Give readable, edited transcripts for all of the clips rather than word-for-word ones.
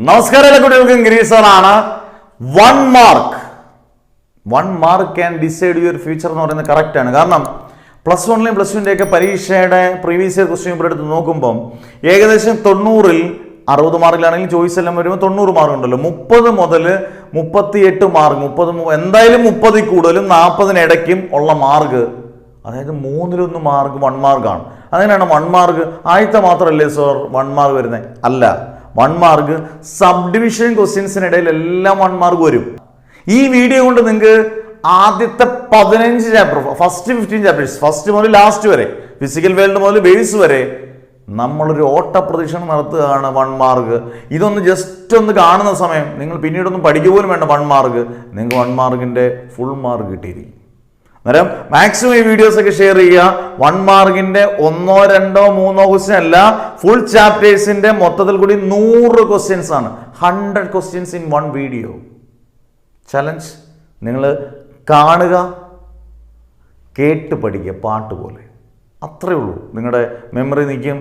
നമസ്കാരം എല്ലാ കുട്ടികൾക്കും ഗിരീഷാണ്. 1 mark can decide your future എന്ന് പറയുന്നത് കറക്റ്റ് ആണ്. കാരണം പ്ലസ് വണ്ണിലെയും പ്ലസ് ടുവിൻ്റെ ഒക്കെ പരീക്ഷയുടെ പ്രീവിയസ് ഇയർ ക്വസ്റ്റ്യൻ പേപ്പർ എടുത്ത് നോക്കുമ്പം ഏകദേശം 90-ൽ 60 മാർക്കിലാണെങ്കിൽ ചോയ്സ് എല്ലാം വരുമ്പോൾ 90 മാർക്ക് ഉണ്ടല്ലോ. 30 മുതൽ 38 മാർക്ക്, 30 എന്തായാലും 30 കൂടുതലും 40 ഇടയ്ക്കും ഉള്ള മാർക്ക്, അതായത് 3-1 മാർക്ക് 1 മാർക്കാണ്. അങ്ങനെയാണ് 1 മാർക്ക് ആദ്യത്തെ മാത്രമല്ലേ സർ 1 മാർക്ക് വരുന്നത്? അല്ല, 1 മാർക്ക് സബ് ഡിവിഷൻ ക്വസ്റ്റ്യൻസിനിടയിൽ എല്ലാം 1 മാർക്ക് വരും. ഈ വീഡിയോ കൊണ്ട് നിങ്ങൾക്ക് ആദ്യത്തെ 15 ചാപ്റ്റർ, ഫസ്റ്റ് 15 ചാപ്റ്റേഴ്സ്, ഫസ്റ്റ് മുതൽ ലാസ്റ്റ് വരെ, ഫിസിക്കൽ വേൾഡ് മുതൽ ബേസ് വരെ നമ്മളൊരു ഓട്ട പ്രദക്ഷിണം നടത്തുകയാണ് 1 മാർക്ക്. ഇതൊന്ന് ജസ്റ്റ് ഒന്ന് കാണുന്ന സമയം നിങ്ങൾ പിന്നീടൊന്നും പഠിക്കുക പോലും വേണ്ട. 1 മാർക്ക് നിങ്ങൾക്ക് 1 മാർക്കിൻ്റെ ഫുൾ മാർക്ക് കിട്ടിയിരിക്കും. അന്നേരം മാക്സിമം ഈ വീഡിയോസ് ഒക്കെ ഷെയർ ചെയ്യുക. 1 മാർക്കിന്റെ 1, 2, 3 ക്വസ്റ്റ്യൻ അല്ല, ഫുൾ ചാപ്റ്റേഴ്സിന്റെ മൊത്തത്തിൽ കൂടി 100 ക്വസ്റ്റ്യൻസ് ആണ്. 100 ക്വസ്റ്റ്യൻസ് ഇൻ 1 വീഡിയോ ചലഞ്ച്. നിങ്ങൾ കാണുക, കേട്ട് പഠിക്കുക, പാട്ട് പോലെ. അത്രേ ഉള്ളൂ. നിങ്ങളുടെ മെമ്മറി നിൽക്കും.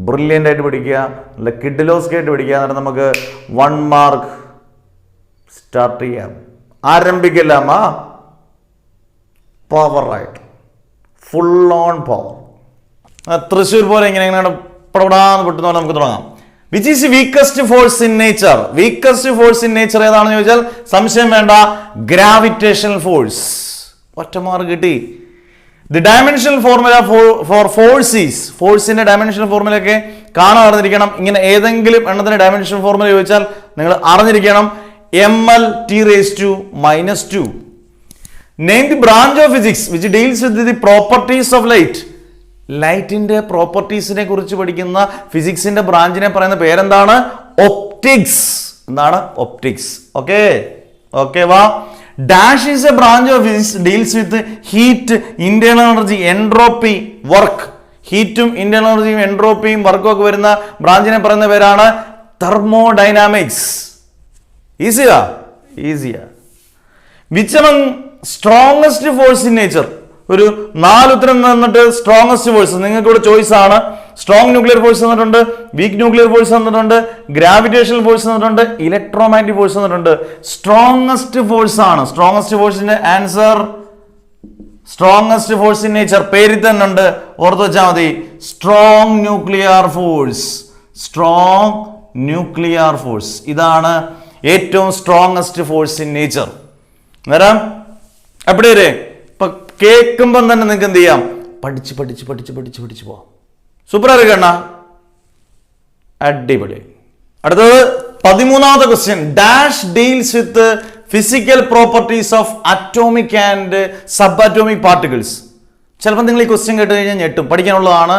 ബ്രില്യൻ്റ് ആയിട്ട് പഠിക്കുക, നല്ല കിഡിലോസ് കേട്ട് പഠിക്കുക. എന്നിട്ട് നമുക്ക് 1 മാർക്ക് സ്റ്റാർട്ട് ചെയ്യാം. ആരംഭിക്കലാമാ? പവറായിട്ട്, ഫുൾ ഓൺ പവർ. തൃശ്ശൂർ പോലെ ഇങ്ങനെ പടപടാന്ന് പൊട്ടുന്ന പോലെ നമുക്ക് തുടങ്ങാം. Which is weakest force in nature? Weakest force in nature ഏതാണെന്ന് ചോദിച്ചാൽ സംശയം വേണ്ട, ഗ്രാവിറ്റേഷണൽ ഫോഴ്സ്. ഒറ്റ മാർക്ക് കിട്ടി. The dimensional formula for force is, ഫോഴ്സിന്റെ ഡയമെൻഷണൽ ഫോർമുല ഒക്കെ കാണാൻ അറിഞ്ഞിരിക്കണം. ഇങ്ങനെ ഏതെങ്കിലും എണ്ണത്തിന്റെ ഡയമെൻഷണൽ ഫോർമുല ചോദിച്ചാൽ നിങ്ങൾ അറിഞ്ഞിരിക്കണം. ml(T⁻²). Name the branch of physics which deals with the properties of light. ലൈറ്റിന്റെ പ്രോപ്പർട്ടീസിനെ കുറിച്ച് പഠിക്കുന്ന ഫിസിക്സിന്റെ ബ്രാഞ്ചിനെ പറയുന്ന പേരെന്താണ്? ഒപ്റ്റിക്സ്. എന്താണ്? ഒപ്റ്റിക്സ്. ഓക്കെ ഓക്കെ വാ. Dash is a branch of physics deals with heat, internal energy, entropy, work. ഹീറ്റും ഇന്റേണൽ എനർജിയും എൻട്രോപ്പിയും വർക്കും ഒക്കെ വരുന്ന ബ്രാഞ്ചിനെ പറയുന്ന പേരാണ് തെർമോഡൈനാമിക്സ്. ഈസിയാ? ഈസിയാ. Which among strongest force in nature? ഒരു 4 ഉത്തരം തന്നിട്ട് സ്ട്രോങ്സ്റ്റ് ഫോഴ്സ് നിങ്ങൾക്ക് ഇവിടെ ചോയ്സ് ആണ്. സ്ട്രോങ് ന്യൂക്ലിയർ ഫോഴ്സ് തന്നിട്ടുണ്ട്, വീക്ക് ന്യൂക്ലിയർ ഫോഴ്സ് തന്നിട്ടുണ്ട്, ഗ്രാവിറ്റേഷണൽ ഫോഴ്സ് തന്നിട്ടുണ്ട്, ഇലക്ട്രോമാഗ്നറ്റിക് ഫോഴ്സ് തന്നിട്ടുണ്ട്. സ്ട്രോങ്സ്റ്റ് ഫോഴ്സ് ആണ്. സ്ട്രോങ്സ്റ്റ് ഫോഴ്സിന്റെ answer strongest force in nature പേരിൽ തന്നെ ഉണ്ട്, ഓർത്ത് വെച്ചാൽ മതി. Strong nuclear force. Strong nuclear force ഇതാണ് ഏറ്റവും സ്ട്രോങ്സ്റ്റ് ഫോഴ്സ് ഇൻ നേച്ചർ. നേരം എവിടെ വരെ ഇപ്പൊ കേൾക്കുമ്പം തന്നെ നിങ്ങൾക്ക് എന്ത് ചെയ്യാം? പഠിച്ച് പഠിച്ച് പഠിച്ച് പഠിച്ച് പഠിച്ച് പോവാം. സൂപ്പർ ആയിരിക്കണ, അടിപൊളി. അടുത്തത് 13ാമത്തെ question. Dash deals with physical properties of atomic and sub atomic particles. ചിലപ്പോൾ നിങ്ങൾ ഈ ക്വസ്റ്റ്യൻ കേട്ട് കഴിഞ്ഞാൽ ഞെട്ടും. പഠിക്കാനുള്ളതാണ്.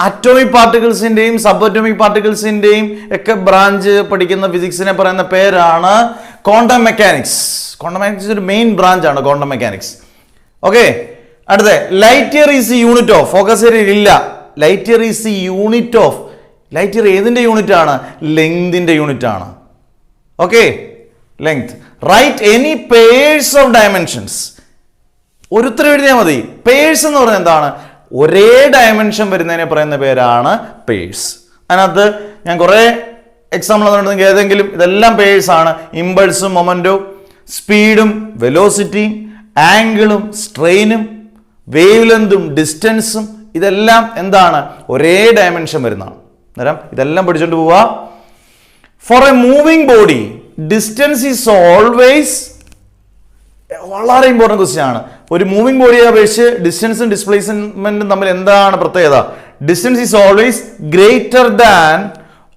അറ്റോമിക് പാർട്ടിക്കിൾസിന്റെയും സബ് അറ്റോമിക് പാർട്ടിക്കിൾസിന്റെയും ഒക്കെ ബ്രാഞ്ച് പഠിക്കുന്ന ഫിസിക്സിനെ പറയുന്ന പേരാണ് ക്വാണ്ടം മെക്കാനിക്സ്. ക്വാണ്ടം മെക്കാനിക്സ് ഒരു മെയിൻ ബ്രാഞ്ച് ആണ് ക്വാണ്ടം മെക്കാനിക്സ്. ഓക്കെ. അടുത്ത light year is unit of. Focus area ഇല്ല. Light year is unit of. Light year ഏതിന്റെ യൂണിറ്റ് ആണ്? ലെങ്തിന്റെ യൂണിറ്റ് ആണ്. Okay, length. Write any pairs of dimensions. ഒരു ഉത്തരം എഴുതിയാൽ മതി. പേഴ്സ് എന്ന് പറഞ്ഞാൽ എന്താണ്? ഒരേ ഡയമെൻഷൻ വരുന്നതിനെ പറയുന്ന പേരാണ് പേഴ്സ്. അതിനകത്ത് ഞാൻ കുറെ എക്സാമ്പിൾ തന്നിട്ടുണ്ടെങ്കിൽ ഏതെങ്കിലും ഇതെല്ലാം പേഴ്സ് ആണ്. ഇമ്പൾസും മൊമെന്റും, സ്പീഡും വെലോസിറ്റിയും, ആംഗിളും സ്ട്രെയിനും, വേവ് ലെങ്തും ഡിസ്റ്റൻസും, ഇതെല്ലാം എന്താണ്? ഒരേ ഡയമെൻഷൻ വരുന്നതാണ്. അന്നേരം ഇതെല്ലാം പഠിച്ചുകൊണ്ട് പോവുക. For a moving body distance is always, വളരെ ഇമ്പോർട്ടൻറ്റ് ക്വസ്റ്റ്യൻ ആണ്. ഒരു മൂവിങ് ബോഡിയെ അപേക്ഷിച്ച് ഡിസ്റ്റൻസും ഡിസ്പ്ലേസ്മെന്റും തമ്മിൽ എന്താണ് പ്രത്യേകത? Distance is always greater than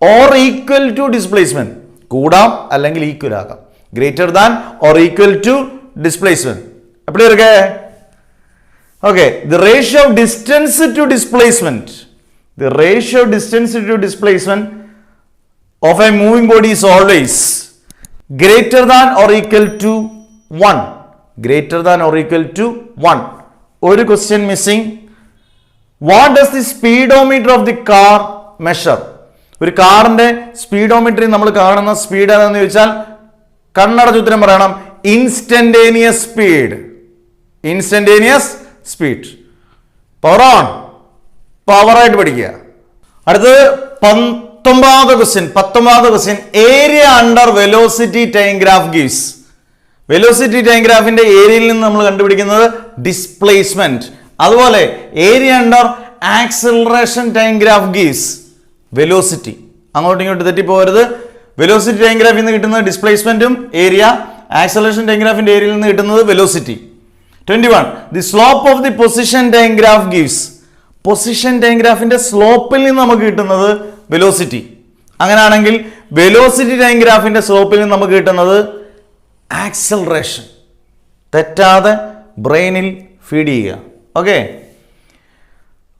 or equal to displacement. കൂടാം അല്ലെങ്കിൽ ഈക്വൽ ആകാം. Greater than or equal to displacement. എപ്പടി ഇருக்கு? Okay. The ratio of distance to displacement, the ratio of distance to displacement of a moving body is always greater than or equal to 1. Greater than or equal to 1. ഒരു question missing. What does the speedometer of the car measure? ഒരു കാറിന്റെ സ്പീഡോമീറ്ററിൽ നമ്മൾ കാണുന്ന speed ഏതാണെന്ന് ചോദിച്ചാൽ കണ്ണടച്ച് ഉത്തരം പറയണം. Instantaneous speed. Instantaneous speed. Power on, പവറായിട്ട് പഠിക്കുക. അടുത്തത് 19th question. Area under velocity time graph gives. Velocity time ഗ്രാഫിന്റെ ഏരിയയിൽ നിന്ന് നമ്മൾ കണ്ടുപിടിക്കുന്നത് ഡിസ്പ്ലേസ്മെന്റ്. അതുപോലെ area under acceleration time graph gives velocity. അങ്ങോട്ടും ഇങ്ങോട്ടും തെറ്റിപ്പോകരുത്. വെലോസിറ്റി ടൈം ഗ്രാഫിൽ നിന്ന് കിട്ടുന്നത് ഡിസ്പ്ലേസ്മെന്റും ഏരിയ, ആക്സിലറേഷൻ ടൈം ഗ്രാഫിന്റെ ഏരിയയിൽ നിന്ന് കിട്ടുന്നത് velocity. 21. The slope of the position time graph gives. Position time ഗ്രാഫിന്റെ സ്ലോപ്പിൽ നിന്ന് നമുക്ക് കിട്ടുന്നത് വെലോസിറ്റി. അങ്ങനെയാണെങ്കിൽ വെലോസിറ്റി ടൈം ഗ്രാഫിന്റെ സ്ലോപ്പിൽ നിന്ന് നമുക്ക് കിട്ടുന്നത് ആക്സലറേഷൻ. തെറ്റാതെ ബ്രെയിനിൽ ഫീഡ് ചെയ്യുക. Okay,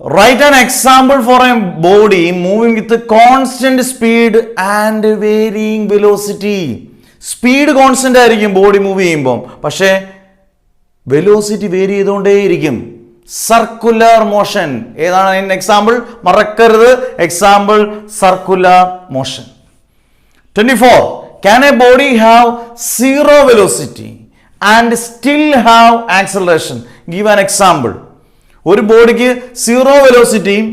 write an example for a body moving with constant speed and varying velocity. Speed constant ആയിരിക്കും ബോഡി മൂവ് ചെയ്യുമ്പോൾ, പക്ഷേ വെലോസിറ്റി വേരി ചെയ്തുകൊണ്ടേയിരിക്കും. Circular motion. ഏതാണ് അതിന്റെ എക്സാമ്പിൾ? മറക്കരുത്, example circular motion. 24. Can a body have zero velocity and still have acceleration? Give an example. ഒരു ബോഡിക്ക് zero വെലോസിറ്റിയും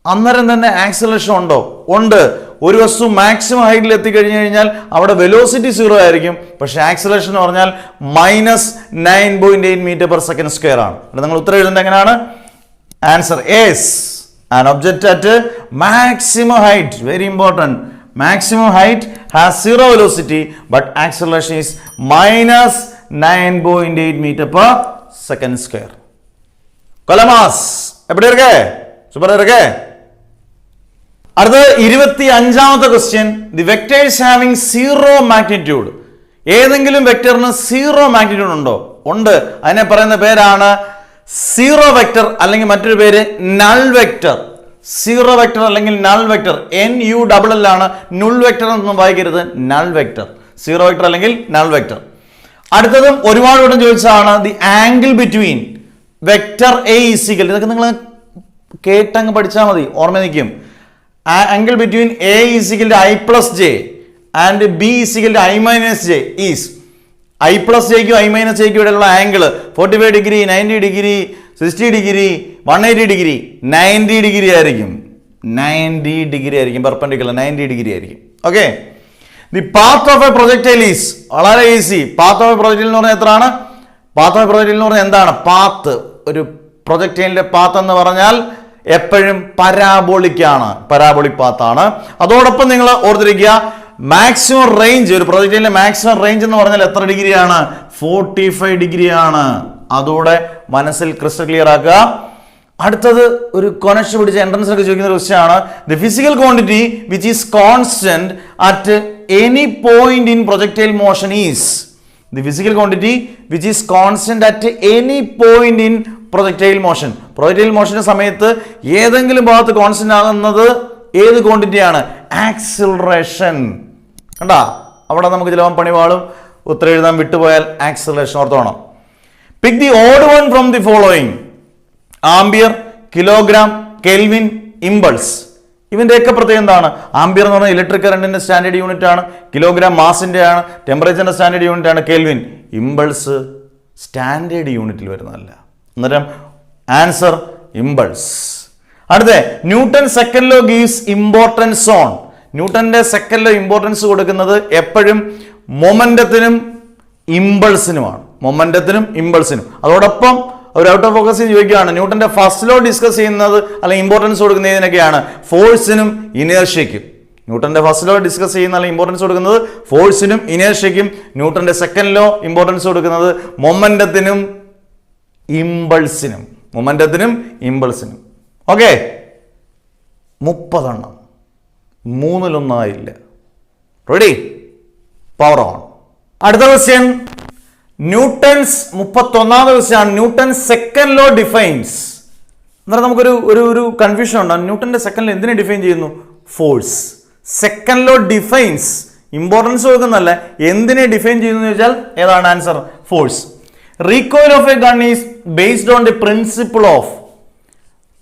അന്നേരം തന്നെ ആക്സിലറേഷൻ ഉണ്ടോ? ഉണ്ട്. ഒരു വസ്തു മാക്സിമം ഹൈറ്റിൽ എത്തിക്കഴിഞ്ഞു കഴിഞ്ഞാൽ അവിടെ വെലോസിറ്റി സീറോ ആയിരിക്കും, പക്ഷേ ആക്സിലറേഷൻ എന്ന് പറഞ്ഞാൽ -9.8 m/s² ആണ്. നിങ്ങൾ ഉത്തരം എഴുതേണ്ടത് എങ്ങനെയാണ്? Answer S. An object at maximum height, very important, maximum height has zero velocity but acceleration is -9.8 m/s². കൊലമാസ് എവിടെ ഇരിക്കേ? സൂപ്പർ ഇരിക്കേ. അടുത്ത 25th question. The vectors having zero magnitude. ഏതെങ്കിലും വെക്ടറിന് സീറോ മാഗ്നിറ്റ്യൂഡ് ഉണ്ടോ? ഉണ്ട്. അതിനെ പറയുന്ന പേരാണ് സീറോ വെക്ടർ, അല്ലെങ്കിൽ മറ്റൊരു പേര് നൾ വെക്ടർ. സീറോ വെക്ടർ അല്ലെങ്കിൽ നൾ വെക്ടർ, NULL ആണ്. നുൾ വെക്ടർ എന്നൊന്നും വായിക്കരുത്, നൾ വെക്ടർ. സീറോ വെക്ടർ അല്ലെങ്കിൽ നൾ വെക്ടർ. അടുത്തതും ഒരുപാട് വട്ടം ചോദിച്ചതാണ് the angle between vector A is equal. ഇതൊക്കെ നിങ്ങൾ കേട്ടങ്ങ് പഠിച്ചാൽ മതി, ഓർമ്മ നിൽക്കും. Angle between A is equal I+J and B is equal I-J is. I+Jക്കും I-Jക്കും ഇടയിലുള്ള angle 45 degree, 90 degree, 60 degree, 180 degree, 90 degree ആയിരിക്കും. 90 ഡിഗ്രി ആയിരിക്കും, പെർപെൻഡിക്കുലർ 90 ഡിഗ്രി ആയിരിക്കും. Okay, the path of a projectile is. വളരെ easy. Path of a projectile എന്ന് പറഞ്ഞാൽ എത്രയാണ്? പാത്ത് ഓഫ് എ പ്രൊജക്ടൈൽ എന്ന് പറഞ്ഞാൽ എന്താണ്? പാത്ത്, ഒരു പ്രൊജക്ടൈലിന്റെ പാത്ത് എന്ന് പറഞ്ഞാൽ എപ്പോഴും പരാബോളിക് ആണ്, പരാബോളിക് പാത്താണ്. അതോടൊപ്പം നിങ്ങൾ ഓർത്തിരിക്കുക, മാക്സിമം റേഞ്ച്, ഒരു പ്രൊജക്ടൈലിന്റെ മാക്സിമം റേഞ്ച് എന്ന് പറഞ്ഞാൽ എത്ര ഡിഗ്രിയാണ്? 45 ഡിഗ്രിയാണ്. അതോടെ മനസ്സിൽ ക്രിസ്റ്റൽ ക്ലിയർ ആക്കുക. അടുത്തത് ഒരു കൊനക്ഷൻ പിടിച്ച എൻട്രൻസ് ഒക്കെ ചോദിക്കുന്ന ക്വസ്റ്റ്യൻ ആണ്. The physical quantity which is constant at any point in projectile motion is. The physical quantity which is constant at any point in projectile motion. Projectile മോഷന്റെ സമയത്ത് ഏതെങ്കിലും ഭാഗത്ത് കോൺസ്റ്റന്റ് ആകുന്നത് ഏത് ക്വാണ്ടിറ്റിയാണ്? ആക്സിലറേഷൻ. കണ്ടാ, അവിടെ നമുക്ക് ചിലപ്പോൾ പണിവാളും. ഉത്തരം എഴുതാൻ വിട്ടുപോയാൽ ആക്സിലറേഷൻ ഓർത്തോണം. Pick the odd one from the following: ampere, kilogram, kelvin, impulse. ഇവന്റെയൊക്കെ പ്രത്യേകം എന്താണ്? ആംബിയർ എന്ന് പറഞ്ഞാൽ ഇലക്ട്രിക് കറണ്ടിന്റെ സ്റ്റാൻഡേർഡ് യൂണിറ്റ് ആണ്, കിലോഗ്രാം മാസിന്റെ ആണ്, ടെമ്പറേച്ചറിന്റെ സ്റ്റാൻഡേർഡ് യൂണിറ്റ് ആണ്, കെൽവിൻ. ഇമ്പൾസ് സ്റ്റാൻഡേർഡ് യൂണിറ്റിൽ വരുന്നതല്ല. അന്നേരം ആൻസർ ഇമ്പൾസ്. അടുത്ത Newton second law gives importance on. ന്യൂട്ടന്റെ സെക്കൻഡ് ലോ ഇമ്പോർട്ടൻസ് കൊടുക്കുന്നത് എപ്പോഴും മൊമെന്റത്തിനും ഇമ്പൾസിനുമാണ്. മൊമെന്റത്തിനും ഇമ്പൾസിനും. അതോടൊപ്പം ഒരു ഔട്ട് ഓഫ് ഫോക്കസ് ചോദിക്കുകയാണ്, ന്യൂട്ടന്റെ ഫസ്റ്റ് ലോ ഡിസ്കസ് ചെയ്യുന്നത് അല്ലെങ്കിൽ ഇമ്പോർട്ടൻസ് കൊടുക്കുന്നത് ഇതിനൊക്കെയാണ്? ഫോഴ്സിനും ഇനേർഷ്യയ്ക്കും. ന്യൂട്ടന്റെ ഫസ്റ്റ് ലോ ഡിസ്കസ് ചെയ്യുന്ന അല്ലെങ്കിൽ ഇമ്പോർട്ടൻസ് കൊടുക്കുന്നത് ഫോഴ്സിനും ഇനേർഷ്യയ്ക്കും. ന്യൂട്ടന്റെ സെക്കൻഡ് ലോ ഇമ്പോർട്ടൻസ് കൊടുക്കുന്നത് മൊമെന്റത്തിനും ഇമ്പൾസിനും. മൊമെന്റത്തിനും ഇമ്പൾസിനും. ഓക്കെ, 30 എണ്ണം, 3-1 റെഡി? Power on. അടുത്ത ക്വസ്റ്റ്യൻ, ന്യൂട്ടൺസ് 31ാമത്തെ ക്വസ്റ്റ്യൻ ആണ്. Newton second law defines. എന്നാൽ നമുക്കൊരു ഒരു കൺഫ്യൂഷൻ ഉണ്ടാകും. ന്യൂട്ടന്റെ സെക്കൻഡ് ലോ എന്തിനെ ഡിഫൈൻ ചെയ്യുന്നു? Force. Second law defines, importance കൊടുക്കുന്നല്ല, എന്തിനെ ഡിഫൈൻ ചെയ്യുന്നു ചോദിച്ചാൽ ഏതാണ് answer? Force. Recoil of a gun is based on the principle of.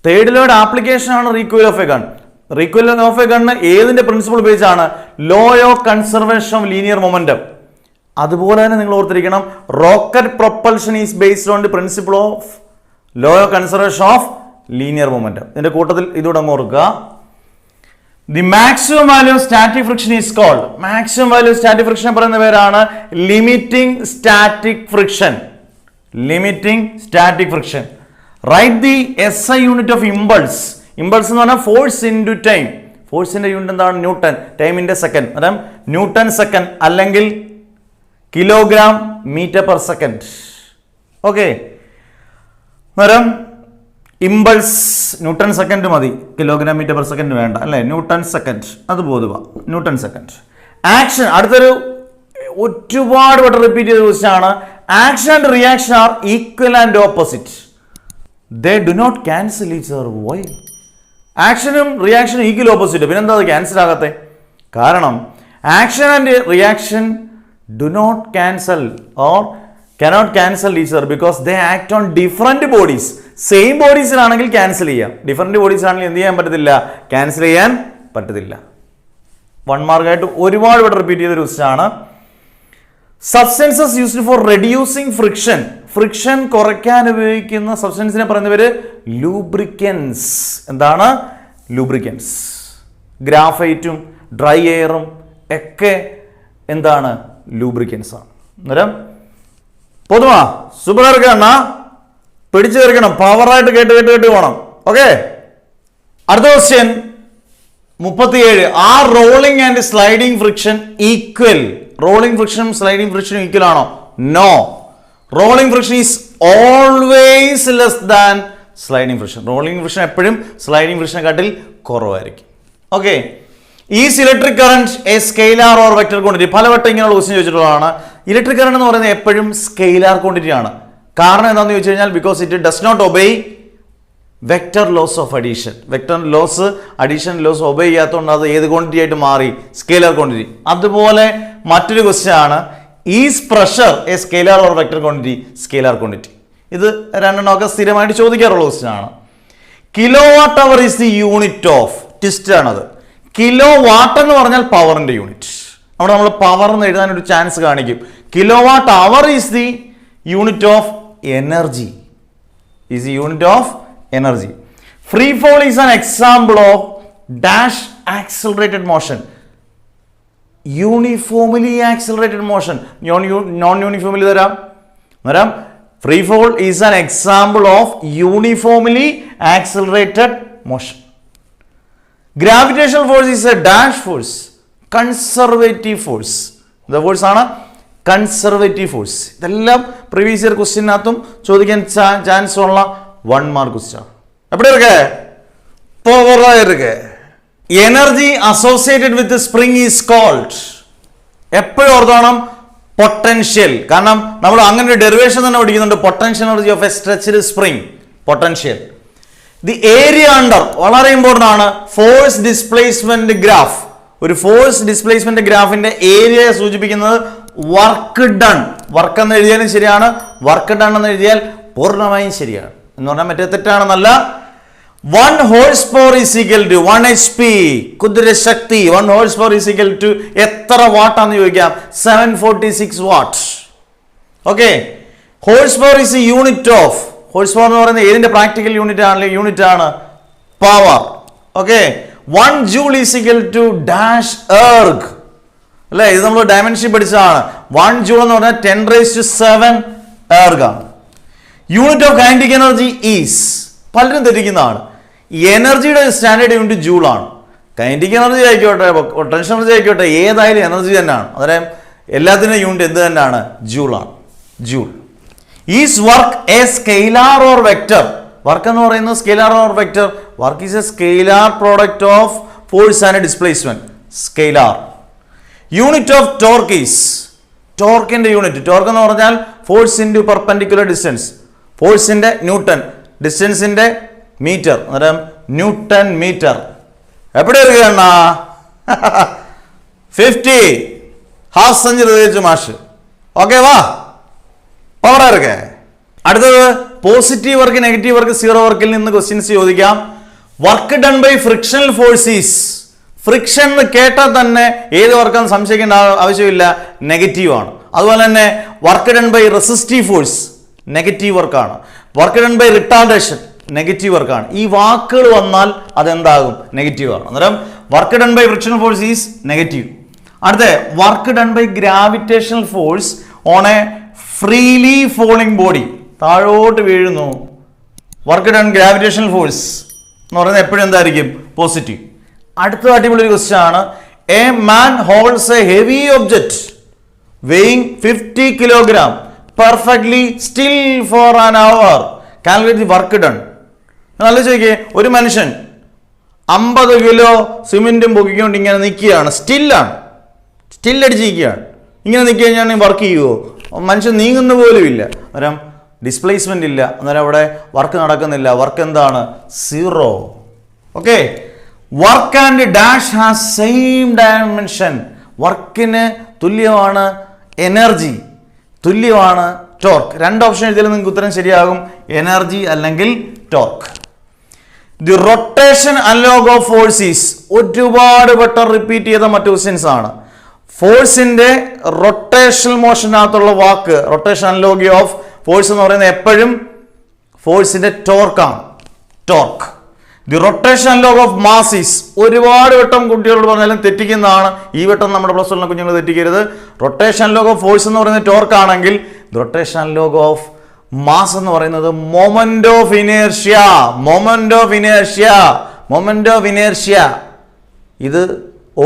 Third ലോയുടെ ആപ്ലിക്കേഷൻ ആണ് recoil of a gun. Recoil of a gun ഏതിന്റെ പ്രിൻസിപ്പിൾ ബേസ് ആണ്? Law of conservation of linear momentum. അതുപോലെ തന്നെ നിങ്ങൾ ഓർത്തിരിക്കണം, rocket propulsion is based on the principle of law of conservation of linear momentum. ഇതിന്റെ കൂട്ടത്തിൽ ഇതോടെ അങ്ങ് ഓർക്കുക. The maximum value of static friction is called, maximum value of static friction പറയുന്ന പേരാണ് limiting static friction. Limiting static friction. Write the SI unit of impulse. Impulse എന്ന് പറഞ്ഞാൽ force into time. ഫോഴ്സിന്റെ യൂണിറ്റ് എന്താണ്? ന്യൂട്ടൺ. ടൈമിന്റെ second, അതായത് newton second അല്ലെങ്കിൽ kilogram metre per second. Okay, അന്നേരം ഇമ്പൾസ് ന്യൂട്ടൺ സെക്കൻഡ് മതി, കിലോഗ്രാം മീറ്റർ പെർ സെക്കൻഡ് വേണ്ട അല്ലേ? ന്യൂട്ടൺ സെക്കൻഡ് അത് പൊതുവ ന്യൂട്ടൺ സെക്കൻഡ്. ആക്ഷൻ, അടുത്തൊരു ഒരുപാട് വട്ടം റിപ്പീറ്റ് ചെയ്ത ക്വസ്റ്റ്യനാണ്. Action and reaction are equal and opposite. They do not cancel each other. Why? ആക്ഷനും റിയാക്ഷനും ഈക്വൽ ഓപ്പോസിറ്റ്, പിന്നെന്താ അത് ക്യാൻസൽ ആകത്തെ? കാരണം action and reaction do not cancel or cannot cancel each other because they act on different bodies. Same ബോഡീസിലാണെങ്കിൽ cancel ചെയ്യാം, different ബോഡീസിലാണെങ്കിൽ എന്ത് ചെയ്യാൻ പറ്റത്തില്ല? ക്യാൻസൽ ചെയ്യാൻ പറ്റത്തില്ല. 1 മാർക്കായിട്ട് ഒരുപാട് വട്ടം റിപ്പീറ്റ് ചെയ്ത ക്വസ്റ്റ്യനാണ്. Substances used for reducing friction. Friction കുറയ്ക്കാൻ ഉപയോഗിക്കുന്ന സബ്സ്റ്റൻസിനെ പറയുന്ന പേര് ലൂബ്രിക്കൻസ്. എന്താണ്? ലൂബ്രിക്കൻസ്. ഗ്രാഫൈറ്റും ഡ്രൈ എയറും ഒക്കെ എന്താണ്? ലൂബ്രിക്കൻസ് ആണ്. അന്നേരം പൊതുവാ സൂപ്പർക്കാരണ്ണ പിടിച്ചു തീർക്കണം, പവറായിട്ട് കേട്ട് പോകണം. ഓക്കെ, അടുത്ത question 37. Are rolling and sliding friction equal? Rolling ഫ്രിക്ഷനും സ്ലൈഡിംഗ് ഫ്രിക്ഷനും ഈക്വൽ ആണോ? No. Rolling friction is always less than sliding friction. Rolling friction എപ്പോഴും സ്ലൈഡിംഗ് ഫ്രിക്ഷനെക്കാട്ടിൽ കുറവായിരിക്കും. Okay, is electric current a scalar or vector quantity? പലവട്ടം ഇങ്ങനെയുള്ള question ചോദിച്ചിട്ടുള്ളതാണ്. Electric current എന്ന് പറയുന്നത് എപ്പോഴും സ്കെയിലാർ ക്വാണ്ടിറ്റി ആണ്. കാരണം എന്താണെന്ന് ചോദിച്ചു കഴിഞ്ഞാൽ because it does not obey vector laws of addition. Vector laws addition laws obey ചെയ്യാത്തതുകൊണ്ട് അത് ഏത് ക്വാണ്ടിറ്റി ആയിട്ട് മാറി? Scalar quantity. അതുപോലെ മറ്റൊരു ക്വസ്റ്റ്യൻ ആണ്, is pressure a scalar or vector quantity? Scalar quantity. ഇത് രണ്ടെണ്ണമൊക്കെ സ്ഥിരമായിട്ട് ചോദിക്കാറുള്ള ക്വസ്റ്റ്യൻ ആണ്. Kilowatt hour is the unit of? Twist ആണത്. കിലോ വാട്ട് എന്ന് പറഞ്ഞാൽ പവറിന്റെ യൂണിറ്റ്. അവിടെ നമ്മൾ പവർ എന്ന് എഴുതാൻ ഒരു ചാൻസ് കാണിക്കും. Kilowatt hour is the unit of energy. Is the unit of energy. Free fall is an example of dash accelerated motion. Uniformly accelerated motion. Non uniformly തരാം. Free fall is an example of uniformly accelerated motion. Gravitational force is a dash force. Conservative force. ഇത് force ആണ് conservative force. ഇതെല്ലാം previous year ക്വസ്റ്റ്യനകത്തും ചോദിക്കാൻ chance ഉള്ള 1 mark question. എപ്പടി ഇருக்கு? Energy associated with spring is called. എപ്പോഴും ഓർത്തോണം പൊട്ടൻഷ്യൽ. കാരണം നമ്മൾ അങ്ങനെ ഒരു ഡെറിവേഷൻ തന്നെ പഠിക്കുന്നുണ്ട്, potential energy of A stretched spring. Potential. The area under വളരെ ഇമ്പോർട്ടൻ്റ് ആണ്. Force displacement graph. ഒരു ഫോഴ്സ് ഡിസ്പ്ലേസ്മെന്റ് ഗ്രാഫിന്റെ ഏരിയയെ സൂചിപ്പിക്കുന്നത് വർക്ക് ഡൺ. വർക്ക് എന്ന് എഴുതിയാലും ശരിയാണ്, വർക്ക് ഡൺ എന്ന് എഴുതിയാൽ പൂർണ്ണമായും ശരിയാണ്. എന്ന് പറഞ്ഞാൽ മറ്റേ തെറ്റാണെന്നല്ല. 1 horse power is equal to 1 HP. കുതിര ശക്തി 1 horse power is equal to എത്ര വാട്ടാന്ന് ചോദിക്കാം? 746 what. Okay, horse power is A unit of. Horse power എന്ന് പറയുന്നത് ഏതിന്റെ പ്രാക്ടിക്കൽ യൂണിറ്റ് ആണ്? Power. Okay, 1 joule is equal to dash erg. അല്ലെ, ഇത് നമ്മൾ ഡയമെൻഷൻ പഠിച്ചതാണ്. 1 joule എന്ന് പറഞ്ഞാൽ 10�7 erg ആണ്. Unit of kinetic energy is, പലരും തെറ്റിക്കുന്നതാണ്. എനർജിയുടെ സ്റ്റാൻഡേർഡ് യൂണിറ്റ് ജൂൾ ആണ്. കൈനറ്റിക് എനർജി ആയിക്കോട്ടെ, പൊട്ടൻഷ്യൽ എനർജി ആയിക്കോട്ടെ, ഏതായാലും എനർജി തന്നെയാണ്. അന്നേരം എല്ലാത്തിനും യൂണിറ്റ് എന്ത് തന്നെയാണ്? ജൂൾ ആണ്. Joule. Is work a scalar or vector? Work എന്ന് പറയുന്നത് scalar or vector? Work is a scalar product of force and displacement. Scalar. Unit of torque is? ടോർക്കിന്റെ യൂണിറ്റ്. ടോർക്ക് എന്ന് പറഞ്ഞാൽ ഫോഴ്സ് ഇൻറ്റു പെർപെൻഡിക്കുലർ ഡിസ്റ്റൻസ്. ഫോഴ്സിന്റെ newton, ഡിസ്റ്റൻസിന്റെ metre. അന്നേരം newton metre. എവിടെ ഇരിക്കുകയാണ്? 50. ഹാഫ് സെഞ്ചുറി തേച്ചു മാഷ്. ഓക്കെ, വാ പവർ ഇருக்கு. അടുത്തത് positive work, negative work, zero വർക്കിൽ നിന്ന് ക്വസ്റ്റ്യൻസ് ചോദിക്കാം. Work done by frictional forces. Friction എന്ന് കേട്ടാൽ തന്നെ ഏത് വർക്കാന്ന് സംശയിക്കേണ്ട ആവശ്യമില്ല, നെഗറ്റീവ് ആണ്. അതുപോലെ തന്നെ work done by resistive force negative വർക്കാണ്. Work done by retardation negative വർക്കാണ്. ഈ വാക്കുകൾ വന്നാൽ അതെന്താകും? നെഗറ്റീവ് ആണ്. അന്നേരം work done by frictional force is negative. അടുത്ത work done by gravitational force on a freely falling body, താഴോട്ട് വീഴുന്നു. വർക്ക് ഡൺ ഗ്രാവിറ്റേഷണൽ ഫോഴ്സ് എന്ന് പറയുന്നത് എപ്പോഴും എന്തായിരിക്കും? പോസിറ്റീവ്. അടുത്ത അടിപൊളി ഒരു ക്വസ്റ്റ്യൻ ആണ്. A man holds A heavy object weighing 50 kilogram perfectly still for an hour. Calculate the work done. നല്ല ചോദിക്കേ, ഒരു മനുഷ്യൻ 50 കിലോ സിമെന്റും പൊക്കിക്കൊണ്ട് ഇങ്ങനെ നിൽക്കുകയാണ്, സ്റ്റില്ലടിച്ചിരിക്കുകയാണ്. ഇങ്ങനെ നിൽക്കി കഴിഞ്ഞാൽ വർക്ക് ചെയ്യുമോ? മനുഷ്യൻ നീങ്ങുന്ന പോലും ഇല്ല. അന്നേരം ഡിസ്പ്ലേസ്മെന്റ് ഇല്ല, അന്നേരം അവിടെ വർക്ക് നടക്കുന്നില്ല. വർക്ക് എന്താണ്? 0. Okay. Work and dash has same dimension. വർക്കിന് തുല്യമാണ് എനർജി, തുല്യമാണ് ടോർക്ക്. രണ്ട് ഓപ്ഷൻ എഴുതിയാലും നിങ്ങൾക്ക് ഉത്തരം ശരിയാകും, എനർജി അല്ലെങ്കിൽ torque. The rotation analog of force is, ഒരുപാട് വട്ടം റിപ്പീറ്റ് ചെയ്ത മറ്റു ക്വസ്റ്റ്യൻസ് ആണ്. ഫോഴ്സിന്റെ റൊട്ടേഷണൽ മോഷനകത്തുള്ള വാക്ക്, റൊട്ടേഷൻ അനലോഗി ഓഫ് ഫോഴ്സ് എന്ന് പറയുന്നത് എപ്പോഴും ഫോഴ്സിന്റെ ടോർക്കാണ്, torque. The rotation analog of mass is, ഒരുപാട് വട്ടം കുട്ടികളോട് പറഞ്ഞാലും തെറ്റിക്കുന്നതാണ്. ഈ വട്ടം നമ്മുടെ പ്ലസ് വണ്ണിലെ കുഞ്ഞുങ്ങൾ തെറ്റിക്കരുത്. റൊട്ടേഷൻ അനലോഗ് ഓഫ് ഫോഴ്സ് എന്ന് പറയുന്നത് ടോർക്ക് ആണെങ്കിൽ റൊട്ടേഷൻ അനലോഗ് ഓഫ് മാസ് എന്ന് പറയുന്നത് moment of inertia, moment of inertia, moment of inertia. ഇത്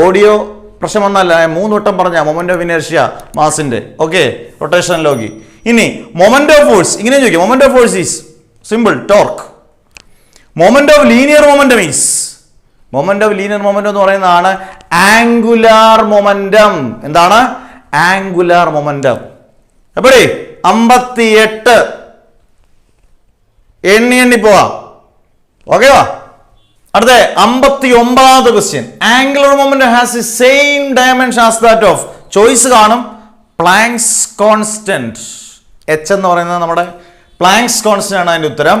ഓഡിയോ പ്രശ്നം ഒന്നല്ല, 3 വട്ടം പറഞ്ഞ മൊമെന്റ് ഓഫ് ഇനേർഷ്യ മാസിന്റെ. Okay, rotation analogy. ഇനി മൊമെന്റ് ഓഫ് ഫോഴ്സ് ഇങ്ങനെ ചോദിക്കും. Moment of force is simple torque. Moment of linear momentum is, moment of linear momentum എന്ന് പറയുന്നതാണ് ആംഗുലാർ മൊമെന്റം. എന്താണ്? Angular momentum. എപ്പോഴേ 58 എണ്ണി പോവാ. ഓക്കെ വാ. അടുത്ത 59ാമത്തെ question. Angular momentum has the same dimension as that of, choice കാണും, പ്ലാങ്ക്സ് കോൺസ്റ്റന്റ്. എച്ച് എന്ന് പറയുന്നത് നമ്മുടെ പ്ലാങ്ക്സ് കോൺസ്റ്റന്റ് ആണ് അതിന്റെ ഉത്തരം.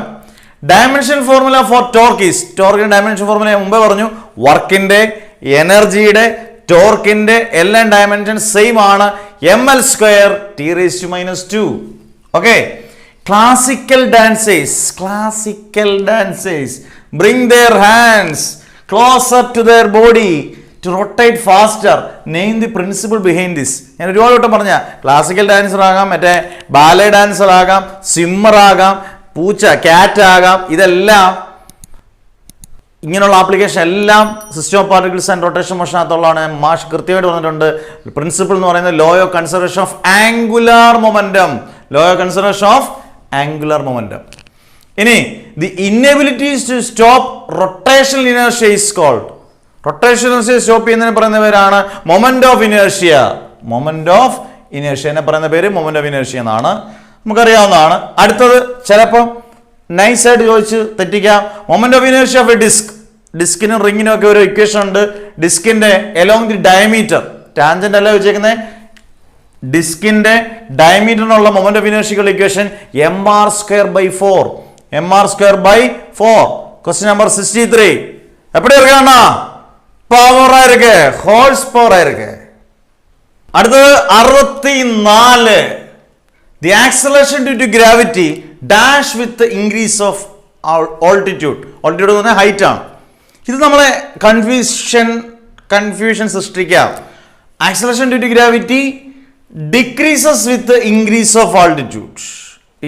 Dimension formula for torque is, ടോർക്കിന്റെ ഡയമെൻഷൻ ഫോർമുല മുമ്പേ പറഞ്ഞു. വർക്കിന്റെ, എനർജിയുടെ, ടോർക്കിന്റെ എല്ലാം ഡയമെൻഷൻ സെയിം ആണ്. ml² T⁻². Okay. Classical dancers bring their hands closer to their body to rotate faster. Name the principle behind this. ഞാൻ ഒരുപാട് വട്ടം പറഞ്ഞ ക്ലാസിക്കൽ ഡാൻസർ ആകാം, മറ്റേ ബാലെ ഡാൻസർ ആകാം, സ്വിമ്മർ ആകാം, പൂച്ച ക്യാറ്റ് ആകാം. ഇതെല്ലാം ഇങ്ങനെയുള്ള ആപ്ലിക്കേഷൻ എല്ലാം system of particles and rotation മോഷനകത്തുള്ളതാണ്. മാഷ് കൃത്യമായിട്ട് പറഞ്ഞിട്ടുണ്ട്. പ്രിൻസിപ്പിൾ എന്ന് പറയുന്നത് law of conservation of angular momentum, law of conservation of angular momentum. ഇനി the inability to stop rotational inertia is called, rotation inertia stop ചെയ്യുന്നതിന് പറയുന്ന പേരാണ് moment of inertia. Moment of inertia എന്നെ പറയുന്ന പേര് മൊമെന്റ് ഓഫ് ഇനേർഷ്യ എന്നാണ്, നമുക്കറിയാവുന്നതാണ്. അടുത്തത് ചിലപ്പോൾ നൈസായിട്ട് ചോദിച്ച് തെറ്റിക്കാം. Moment of inertia of a disc, ഡിസ്കിനും റിങ്ങിനും ഒക്കെ ഒരു ഇക്വേഷൻ ഉണ്ട്. ഡിസ്കിന്റെ എലോങ് ദി ഡയമീറ്റർ, ടാൻജന്റ് അല്ല വെച്ചേക്കുന്നത്, ഡിസ്കിന്റെ ഡയമീറ്ററിനുള്ള മൊമെന്റ് ഓഫ് ഇനേർഷ്യയുടെ equation mr²/4, mr²/4. Question number 63. எப்படி இருக்காண்ணா? പവറാ இருக்கு, ഹോഴ്സ് പവർ ആയിരിക്കെ. അടുത്തത് 64. The acceleration due to gravity dash with increase of altitude. Altitude എന്ന് പറഞ്ഞാൽ ഹൈറ്റ് ആണ്. ഇത് നമ്മളെ കൺഫ്യൂഷൻ സൃഷ്ടിക്കാം. Acceleration due to gravity decreases with increase of altitude,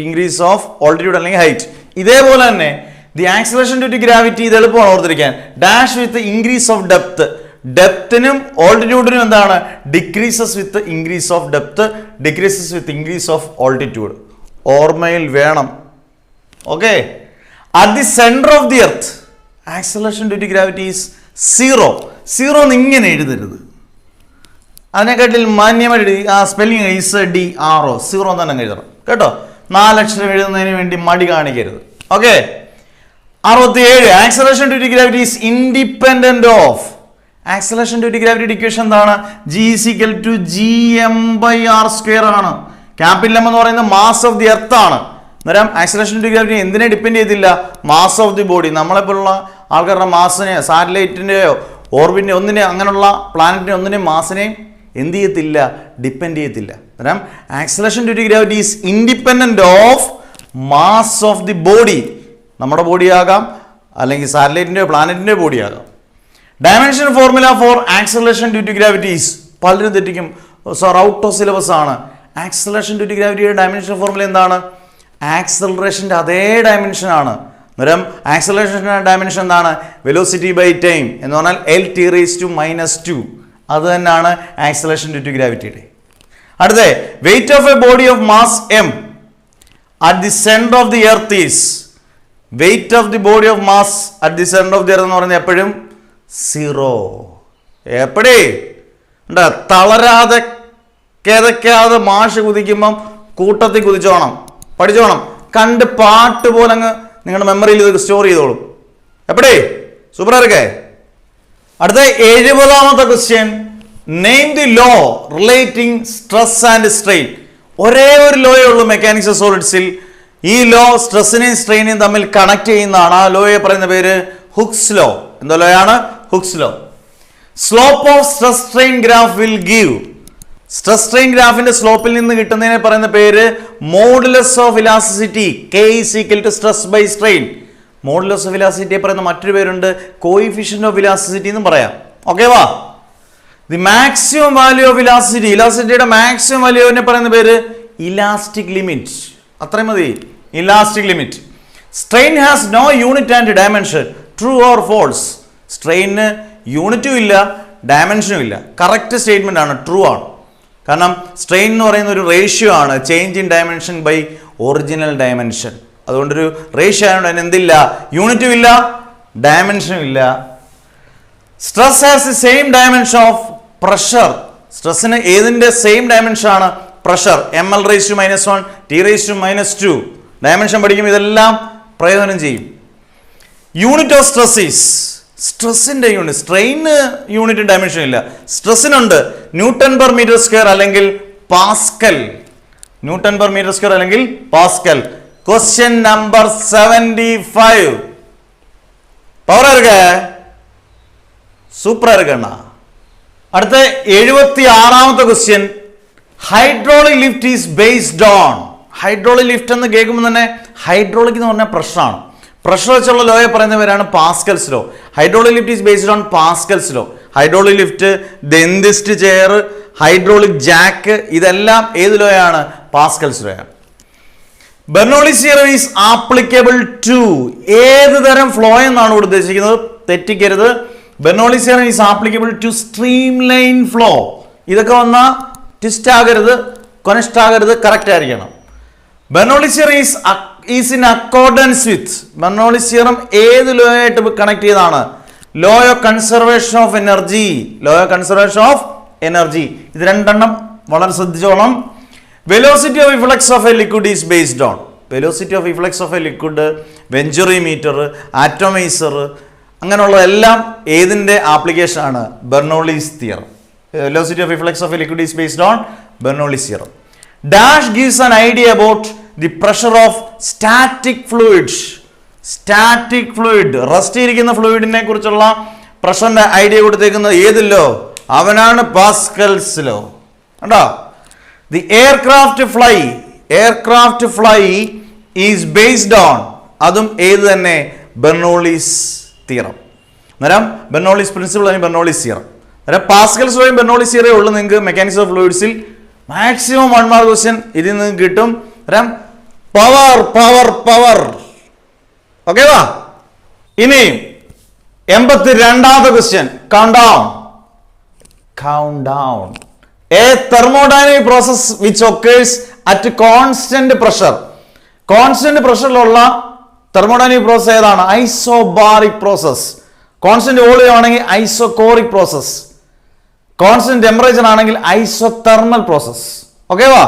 increase of altitude അല്ലെങ്കിൽ ഹൈറ്റ്. ഇതേപോലെ തന്നെ the acceleration due to gravity, ഇത് എളുപ്പമാണ് ഓർത്തിരിക്കാൻ, dash with increase of depth. ഡെപ്തിനും ഓൾട്ടിറ്റ്യൂഡിനും എന്താണ്? Decreases with increase of depth, decreases with increase of altitude. ഓർമ്മയിൽ വേണം. Okay. At the centre of the earth acceleration due to gravity is 0. 0 എന്ന് ഇങ്ങനെ എഴുതരുത്, അതിനെക്കാട്ടിൽ മാന്യമായിട്ട് ആ സ്പെല്ലിംഗ് ISDRO 0 തന്നെ എഴുതണം കേട്ടോ. 4 അക്ഷരം എഴുതുന്നതിന് വേണ്ടി മടി കാണിക്കരുത്. Okay. 67. Acceleration due to gravity is independent of, acceleration due to gravity equation എന്താണ്? G = gm/r² ആണ്. ക്യാപിറ്റൽ M എന്ന് പറയുന്നത് മാസ് ഓഫ് ദി എർത്ത് ആണ്. അന്നേരം ആക്സലറേഷൻ ഡ്യൂ ടു ഗ്രാവിറ്റി എന്തിനെ ഡിപ്പെൻഡ് ചെയ്തില്ല? Mass of the body. നമ്മളെപ്പോലുള്ള ആൾക്കാരുടെ മാസിനെ, സാറ്റലൈറ്റിൻ്റെയോ ഓർബിൻ്റെ ഒന്നിനെ, അങ്ങനെയുള്ള പ്ലാനറ്റിനെ ഒന്നിനെ മാസിനെയും എന്ത് ചെയ്യത്തില്ല? ഡിപ്പെൻഡ് ചെയ്യത്തില്ല. അന്നേരം acceleration due to gravity is independent of mass of the body. നമ്മുടെ ബോഡി ആകാം, അല്ലെങ്കിൽ സാറ്റലൈറ്റിൻ്റെയോ പ്ലാനറ്റിൻ്റെയോ ബോഡി ആകാം. Dimension formula for acceleration due to gravity's പലരും തെറ്റിക്കും. സാർ ഔട്ട് ഓഫ് സിലബസ് ആണ്. ആക്സലറേഷൻ ഡ്യൂ ടു ഗ്രാവിറ്റിയുടെ ഡയമെൻഷൻ ഫോർമുല എന്താണ്? ആക്സലറേഷൻ്റെ അതേ ഡയമെൻഷൻ ആണ്. അന്നേരം ആക്സലറേഷൻ്റെ ഡയമെൻഷൻ എന്താണ്? വെലോസിറ്റി ബൈ ടൈം എന്ന് പറഞ്ഞാൽ L(T)-2. അത് തന്നെയാണ് ആക്സലറേഷൻ ഡ്യൂ ടു ഗ്രാവിറ്റിയുടെ. അടുത്ത weight of a body of mass m at the center of the earth is weight of the body of mass at the centre of the earth എന്ന് പറയുന്നത് എപ്പോഴും 0. എപ്പോഴേ തളരാതെ കിതയ്ക്കാതെ മാഷ് കുതിക്കുമ്പം കൂട്ടത്തിൽ കുതിച്ചോണം, പഠിച്ചോണം. കണ്ട് പാട്ട് പോലെ അങ്ങ് നിങ്ങളുടെ മെമ്മറിയിൽ ഇത് സ്റ്റോർ ചെയ്തോളും. എപ്പോഴേ സൂപ്പറായിരിക്കേ. അടുത്ത 70ാമത്തെ question, name the law relating stress and strain. ഒരേ ഒരു ലോയേ ഉള്ളൂ മെക്കാനിക്സ് ഓഫ് സോളിഡ്സിൽ. ഈ ലോ സ്ട്രെസ്സിനെയും സ്ട്രെയിനെയും തമ്മിൽ കണക്ട് ചെയ്യുന്നതാണ്. ആ ലോയെ പറയുന്ന പേര് ഹുക്സ് ലോ. എന്താ ലോയാണ്? Hooke's law. Slope of stress strain graph will give. Stress strain ഗ്രാഫിന്റെ സ്ലോപ്പിൽ നിന്ന് കിട്ടുന്നതിനെ പറയുന്ന പേര് modulus of elasticity. K = stress by strain. Modulus of ഇലാസ്റ്റിസിറ്റിയെ പറയുന്ന മറ്റൊരു പേരുണ്ട് കോയിഫിഷ്യന്റ് ഓഫ് ഇലാസ്റ്റിസിറ്റി എന്നും പറയാം. ഓക്കെ വാ. The maximum value of elasticity, ഇലാസ്റ്റിസിറ്റിയുടെ മാക്സിമം വാല്യൂവിനെ പറയുന്ന പേര് ഇലാസ്റ്റിക് ലിമിറ്റ്. അത്രയും മതി, elastic limit. Strain has no unit and dimension. True or false? സ്ട്രെയിന് യൂണിറ്റും ഇല്ല ഡയമെൻഷനും ഇല്ല. കറക്റ്റ് സ്റ്റേറ്റ്മെന്റ് ആണ്, ട്രൂ ആണ്. കാരണം സ്ട്രെയിൻ എന്ന് പറയുന്ന ഒരു റേഷ്യോ ആണ്, change in dimension by original dimension. അതുകൊണ്ടൊരു റേഷ്യോ ആയതുകൊണ്ട് അതിന് എന്തില്ല? യൂണിറ്റും ഇല്ല ഡയമെൻഷനും ഇല്ല. Stress has the same dimension of pressure. സ്ട്രെസ്സിന് ഏതിന്റെ സെയിം ഡയമെൻഷൻ ആണ്? പ്രഷർ. ml⁻⁻1 T⁻². ഡയമെൻഷൻ പഠിക്കും, ഇതെല്ലാം പ്രയോജനം ചെയ്യും. യൂണിറ്റ് ഓഫ് സ്ട്രെസ് ഈസ്, സ്ട്രെസ്സിന്റെ യൂണിറ്റ്. സ്ട്രെയിന് യൂണിറ്റ് ഡയമെൻഷൻ ഇല്ല, സ്ട്രെസ്സിനുണ്ട്. Nm/m² അല്ലെങ്കിൽ പാസ്കൽ. Nm/m² അല്ലെങ്കിൽ പാസ്കൽ. Question number 75. പവർ ഇருக்கு, സൂപ്പർ ഇருக்கு. അടുത്ത 76ാമത്തെ question, hydraulic lift is based on. Hydraulic lift എന്ന് കേൾക്കുമ്പോൾ തന്നെ ഹൈഡ്രോളിക് എന്ന് പറഞ്ഞാൽ പ്രഷറാണ്. പ്രഷർ വെച്ചുള്ള ലോയെ പറയുന്ന പേരാണ് Pascal's law. Hydraulic lift is based on Pascal's law. Hydraulic lift, dentist chair, hydraulic jack, ഇതെല്ലാം ഏത് ലോയാണ്? പാസ്കൽസ് ലോയാണ്. Bernoulli's theorem is applicable to. ഏത് തരം ഫ്ലോ എന്നാണ് ഇവിടെ ഉദ്ദേശിക്കുന്നത്? തെറ്റിക്കരുത്. Bernoulli's theorem is applicable to streamline flow. ഇതൊക്കെ വന്നാൽ ട്വിസ്റ്റ് ആകരുത്, കൊനസ്റ്റ് ആകരുത്, കറക്റ്റ് ആയിരിക്കണം. Bernoulli's theorem is in accordance with. Bernoulli's theorem ഏത് ലോ ആയിട്ട് കണക്ട് ചെയ്താണ്? Law of conservation of energy. Law of conservation of energy. ഇത് രണ്ടെണ്ണം വളരെ ശ്രദ്ധിച്ചോണം. Velocity of efflux of a liquid is based on. Velocity of efflux of a liquid, venturimeter, atomiser, അങ്ങനെയുള്ളതെല്ലാം ഏതിൻ്റെ application ആണ്? Bernoulli's theorem. Velocity of efflux of a liquid is based on Bernoulli's theorem. Dash gives an idea about the pressure of static fluids. Static fluid, rest ഇരിക്കുന്ന ഫ്ലൂയിഡിനെ കുറിച്ചുള്ള പ്രഷറിന്റെ idea കൊടുത്തേക്കുന്നത് ഏതില്ലോ? അവനാണ് പാസ്കൽസ് ലോ. കണ്ടോ? The aircraft fly is based on. അതും ഏത് തന്നെ? Bernoulli's theorem. അന്നേരം ബെർണോളിസ് പ്രിൻസിപ്പിൾ ആണ് ബെർണോളിസ് തിയറം. പാസ്കൽസ് ലോയും ബെർണോളിസ് തിയറയും ഉള്ളു നിങ്ങൾക്ക് മെക്കാനിക്സ് ഓഫ് ഫ്ലൂയിഡ്സിൽ. മാക്സിമം 1 മാർക്ക് ക്വസ്റ്റ്യൻ ഇതിൽ നിന്ന് കിട്ടും. പവർ. ഓക്കെ വാ. ഇനി 82ാമത്തെ question, count down. A thermodynamic process which occurs at constant pressure. Constant പ്രഷറിലുള്ള തെർമോഡൈനാമിക് പ്രോസസ് ഏതാണ്? Isobaric process. കോൺസ്റ്റന്റ് വോളിയം ആണെങ്കിൽ ഐസോകോറിക് പ്രോസസ്. കോൺസ്റ്റന്റ് ടെമ്പറേച്ചർ ആണെങ്കിൽ ഐസോതെർമൽ പ്രോസസ്. ഓക്കെ വാ.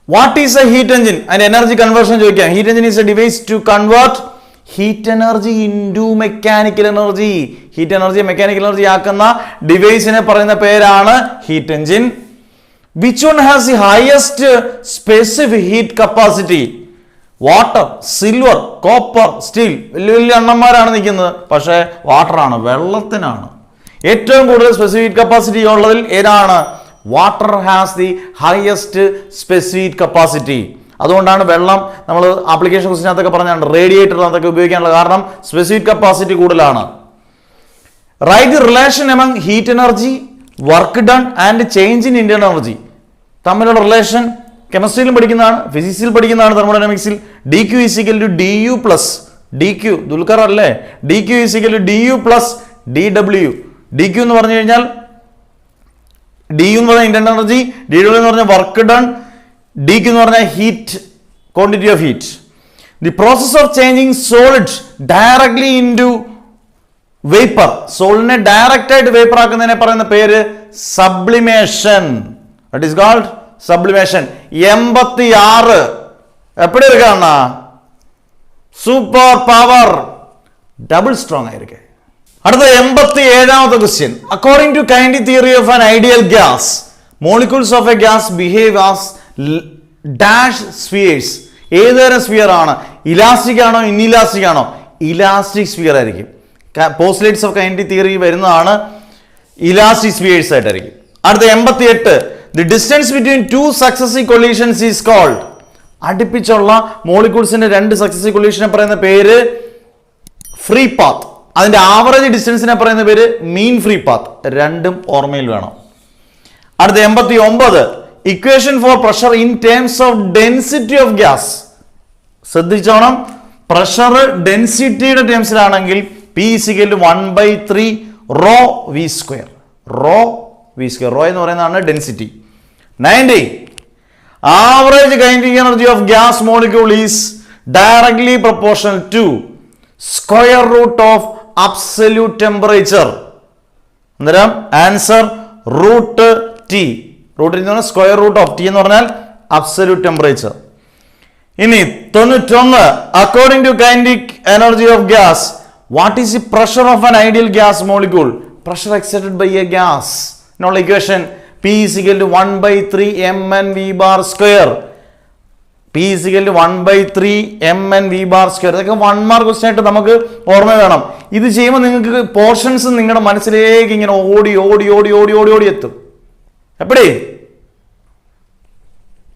What is a heat engine? അതിന്റെ energy conversion ചോദിക്കാം. Heat engine is a device to convert heat energy into mechanical energy. Heat energy mechanical energy ആക്കുന്ന ഡിവൈസിനെ പറയുന്ന പേരാണ് heat engine. Which one has the highest specific heat capacity? Water, silver, copper, steel. വലിയ വലിയ എണ്ണന്മാരാണ് നിൽക്കുന്നത്, പക്ഷേ വാട്ടറാണ്, വെള്ളത്തിനാണ് ഏറ്റവും കൂടുതൽ സ്പെസിഫിക് കപ്പാസിറ്റി ഉള്ളതിൽ ഏതാണ്? Water has the highest specific capacity. അതുകൊണ്ടാണ് വെള്ളം നമ്മൾ ആപ്ലിക്കേഷൻ ക്വസ്റ്റിനകത്തൊക്കെ പറഞ്ഞാണ് റേഡിയേറ്ററിനകത്തൊക്കെ ഉപയോഗിക്കാനുള്ള കാരണം സ്പെസിഫിക് കപ്പാസിറ്റി കൂടുതലാണ്. Right the relation among heat energy, work done and change in internal energy തമ്മിലുള്ള റിലേഷൻ കെമിസ്ട്രിയിലും പഠിക്കുന്നതാണ്, ഫിസിക്സിൽ പഠിക്കുന്നതാണ്, തെർമോഡൈനാമിക്സിൽ. D Q is equal to D U plus D Q, Dulquer അല്ലേ, D Q is equal to D U plus D W. D Q എന്ന് പറഞ്ഞു കഴിഞ്ഞാൽ ഡി യു എന്ന് പറഞ്ഞാൽ ഇന്റേണൽ എനർജി, ഡി ഡബ്ല്യു എന്ന് പറഞ്ഞാൽ വർക്ക് ഡൺ, ഡി ക്യു എന്ന് പറഞ്ഞാൽ heat, quantity of heat. The process of changing solid directly into vapour, സോളിനെ ഡയറക്റ്റ് ആയിട്ട് വേപ്പർ ആക്കുന്നതിനെ പറയുന്ന പേര് sublimation. That is called sublimation. 86 എപ്പടി இருக்காண்ணா സൂപ്പർ പവർ, ഡബിൾ സ്ട്രോങ് ആയിരിക്കെ. അടുത്ത 87ാമത്തെ question. According to kinetic theory of an ideal gas, molecules of a gas behave as dash spheres. ഏതുതരം സ്ഫിയർ ആണ്? ഇലാസ്റ്റിക് ആണോ ഇൻഇലാസ്റ്റിക് ആണോ? ഇലാസ്റ്റിക് സ്ഫിയർ ആയിരിക്കും. പോസ്റ്റ്ലേറ്റ്സ് ഓഫ് കൈൻഡി തിയറി വരുന്നതാണ് ഇലാസ്റ്റിക് സ്ഫിയേഴ്സ് ആയിട്ടായിരിക്കും. അടുത്ത 88. The distance between two successive collisions is called. അടുപ്പിച്ചുള്ള മോളിക്യൂൾസിന്റെ രണ്ട് സക്സസീവ് കൊളീഷനെ പറയുന്ന പേര് ഫ്രീ പാത്ത്. അതിന്റെ ആവറേജ് ഡിസ്റ്റൻസിനെ പറയുന്ന പേര് മീൻ ഫ്രീ പാത്ത്. രണ്ടും ഓർമ്മയിൽ വേണം. അടുത്ത 89. Equation for pressure in terms of density of gas. ശ്രദ്ധിച്ചോണം, പ്രഷർ ഡെൻസിറ്റിയുടെ ടേംസിലാണെങ്കിൽ P = 1/3 rho V square. Rho V square, rho എന്ന് പറയുന്നതാണ് density. 90. Average kinetic energy of gas molecule is directly proportional to square root of absolute temperature. അന്നേരം answer root T. Root എന്ന് പറഞ്ഞാൽ square root of T എന്ന് പറഞ്ഞാൽ absolute temperature. ഇനി 91. According to kinetic energy of gas, what is the pressure of an ideal gas molecule? Pressure exerted by a gas. Now equation P = 1/3 mn v bar square. P = 1/3 mn v bar square. ഇതൊക്കെ 1 mark question ആയിട്ട് നമുക്ക് ഓർമ്മ വേണം. ഇത് ചെയ്യുമ്പോൾ നിങ്ങൾക്ക് portions നിങ്ങളുടെ മനസ്സിലേക്ക് ഇങ്ങനെ ഓടി ഓടി ഓടി ഓടി ഓടി ഓടി എത്തും. എപ്പടി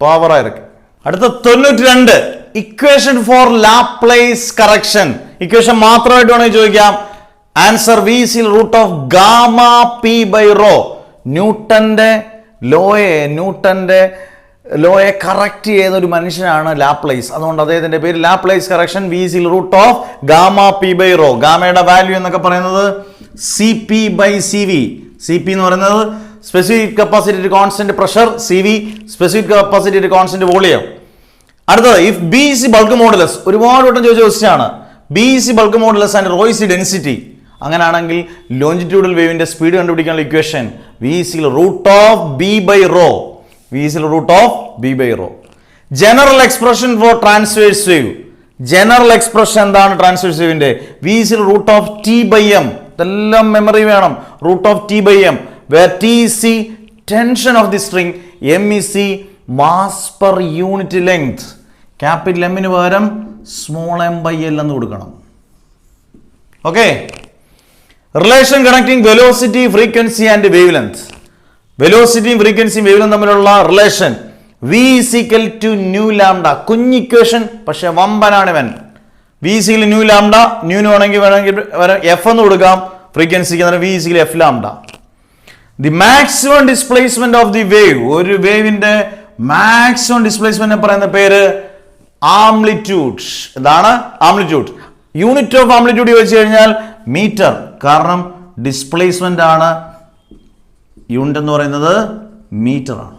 പവർ ആയിരിക്കും. അടുത്ത 92. Equation for Laplace correction. Equation മാത്രമായിട്ട് വേണമെങ്കിൽ ചോദിക്കാം. Answer V = root of gamma P by rho. ന്യൂട്ടന്റെ ലോയെ കറക്റ്റ് ചെയ്ത ഒരു മനുഷ്യനാണ് ലാപ്ലേസ്. അതുകൊണ്ട് അദ്ദേഹത്തിന്റെ പേര് Laplace correction. V = root of gamma P by rho. ഗാമയുടെ വാല്യൂ എന്നൊക്കെ പറയുന്നത് CP/CV. CP എന്ന് പറയുന്നത് specific capacity constant pressure, CV specific capacity constant volume. അടുത്തത് if B is bulk modulus. ഒരുപാട് വട്ടം ചോദിച്ച ക്വസ്റ്റ്യൻ ആണ്. B is bulk modulus and rho is density. അങ്ങനെയാണെങ്കിൽ ലോഞ്ചിറ്റ്യൂഡൽ വേവിന്റെ സ്പീഡ് കണ്ടുപിടിക്കാനുള്ള equation V = root of B by rho. V = root of B by raw. General expression for transverse wave. General expression എന്താണ് transverse വേവിന്റെ? V = root of T/m. ഇതെല്ലാം memory വേണം. Root of T/m, where T is the tension of the string, M is the mass per unit length. Capital എമ്മിന് പകരം small m/l എന്ന് കൊടുക്കണം. Okay. Relation connecting velocity, frequency and wavelength. വെലോസിറ്റിയും ഫ്രീക്വൻസിയും wavelength തമ്മിലുള്ള relation V = nu lambda. കുഞ്ഞ് equation പക്ഷെ വമ്പനാണ് ഇവൻ. V = nu lambda. ന്യൂന് വേണമെങ്കിൽ എഫ് എന്ന് കൊടുക്കാം. ഫ്രീക്വൻസിക്ക് V = f lambda. The maximum displacement of the wave. ഒരു വേവിന്റെ മാക്സിമം ഡിസ്പ്ലേസ്മെന്റ് പറയുന്ന പേര് ആംപ്ലിറ്റ്യൂഡ്. ഇതാണ് ആംപ്ലിറ്റ്യൂഡ്. യൂണിറ്റ് ഓഫ് ആംപ്ലിറ്റ്യൂഡ് ചോദിച്ചു കഴിഞ്ഞാൽ മീറ്റർ. കാരണം ഡിസ്പ്ലേസ്മെന്റ് ആണ്. യൂണിറ്റ് എന്ന് പറയുന്നത് മീറ്റർ ആണ്.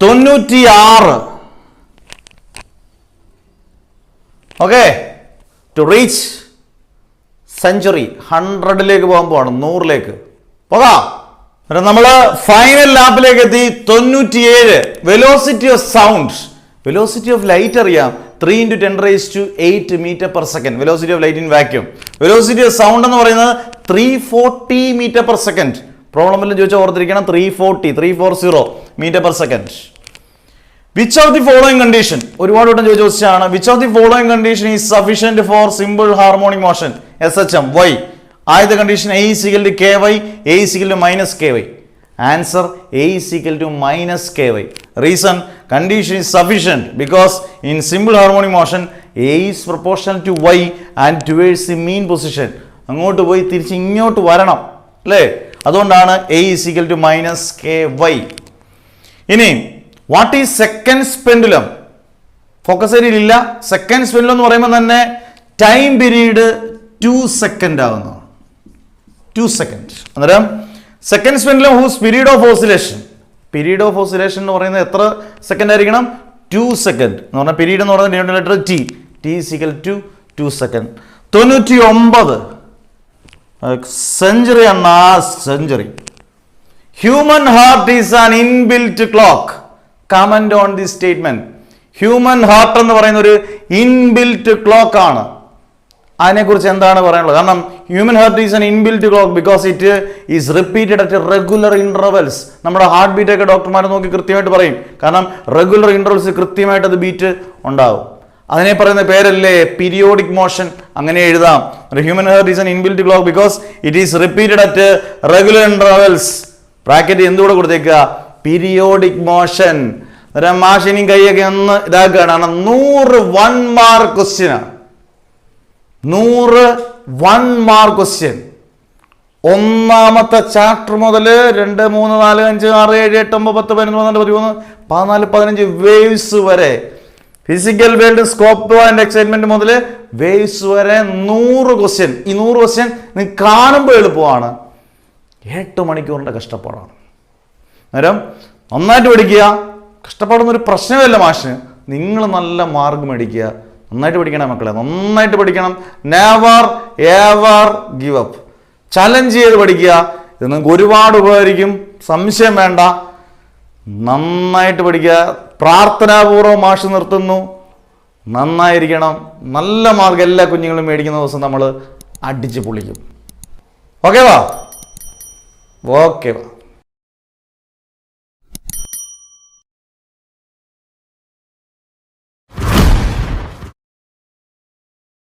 96. ഓക്കെ. ടു റീച്ച് സെഞ്ചുറി 100ലേക്ക് പോകാൻ പോവാണ്. 100ലേക്ക് പോകാം. നമ്മൾ ഫൈനൽ ലാപ്പിലേക്ക് എത്തി. 97. Velocity of sound. Velocity of light അറിയാം. 3 × 10⁸ m/s. Velocity of light in vacuum. Velocity of sound എന്ന് പറയുന്നത് 340 m/s. പ്രോബ്ലമിൽ ചോദിച്ചാൽ ഓർത്തിരിക്കണം 340 m/s. Which of the following condition. ഒരുപാട് വട്ടം ചോദിച്ച ക്വസ്റ്റ്യൻ ആണ്. Which of the following condition is sufficient for simple harmonic motion SHM? Why? ആദ്യത്തെ condition A = KY, A = -KY. Answer A = -KY. Reason condition is sufficient because in simple harmonic motion A is proportional to Y and towards the mean position. അങ്ങോട്ട് പോയി തിരിച്ച് ഇങ്ങോട്ട് വരണം അല്ലേ? അതുകൊണ്ടാണ് A is equal to minus KY. ഇനി what is seconds pendulum? Focus ഏരിയയിൽ ഇല്ല. സെക്കൻഡ്സ് പെൻഡുലം എന്ന് പറയുമ്പോൾ തന്നെ ടൈം പീരീഡ് 2 സെക്കൻഡ് ആകുന്നു. 2 സെക്കൻഡ്. അന്നേരം seconds pendulum whose period of oscillation എന്ന് പറയുന്നത് എത്ര സെക്കൻഡ് ആയിരിക്കണം? 2 സെക്കൻഡ് എന്ന് പറഞ്ഞാൽ പീരീഡ് എന്ന് പറയുന്നത് letter T is equal to 2 second. 99 century ആണ്. Century. Human heart is an inbuilt clock. Comment on the statement. Human heart എന്ന് പറയുന്ന ഒരു ഇൻബിൽറ്റ് ക്ലോക്ക് ആണ്. അതിനെക്കുറിച്ച് എന്താണ് പറയാനുള്ളത്? കാരണം human heart is an inbuilt clock because it is repeated at regular intervals. നമ്മുടെ ഹാർട്ട് ബീറ്റ് ഒക്കെ ഡോക്ടർമാർ നോക്കി കൃത്യമായിട്ട് പറയും. കാരണം റെഗുലർ ഇന്റർവെൽസ് കൃത്യമായിട്ട് അത് ബീറ്റ് ഉണ്ടാവും. അതിനെ പറയുന്ന പേരല്ലേ പീരിയോഡിക് മോഷൻ. അങ്ങനെ എഴുതാം. Human heart is an inbuilt clock because it is repeated at regular intervals. Bracket എന്തുകൂടെ കൊടുത്തേക്കുക? Periodic motion. മാഷിനെയും കൈയൊക്കെ ഒന്ന് ഇതാക്കുകയാണ്. 100 1 മാർക്ക് ക്വസ്റ്റ്യനാണ്. 100 1 മാർക്ക് ക്വസ്റ്റ്യൻ. ഒന്നാമത്തെ ചാപ്റ്റർ മുതൽ 2, 3, 4, 5, 6, 7, 8, 9, 10, 11, 12, 13, 14, 15 വേവ്സ് വരെ, physical world scope and excitement മുതൽ വേവ്സ് വരെ 100 ക്വസ്റ്റ്യൻ. ഈ 100 ക്വസ്റ്റ്യൻ നിങ്ങൾക്ക് കാണുമ്പോൾ എളുപ്പമാണ്, 8 മണിക്കൂറിന്റെ കഷ്ടപ്പാടാണ്. അന്നേരം നന്നായിട്ട് പഠിക്കുക. കഷ്ടപ്പാടൊന്നും ഒരു പ്രശ്നമല്ല മാഷിന്. നിങ്ങൾ നല്ല മാർക്ക് മേടിക്കുക. നന്നായിട്ട് പഠിക്കണം മക്കളെ, നന്നായിട്ട് പഠിക്കണം. Never ever give up. Challenge ചെയ്ത് പഠിക്കുക. ഇത് നിങ്ങൾക്ക് ഒരുപാട് ഉപകരിക്കും, സംശയം വേണ്ട. നന്നായിട്ട് പഠിക്കുക. പ്രാർത്ഥനാപൂർവ്വം മാഷ് നിർത്തുന്നു. നന്നായിരിക്കണം. നല്ല മാർക്ക് എല്ലാ കുഞ്ഞുങ്ങളും മേടിക്കുന്ന ദിവസം നമ്മൾ അടിച്ച് പൊളിക്കും. ഓക്കെ വാ.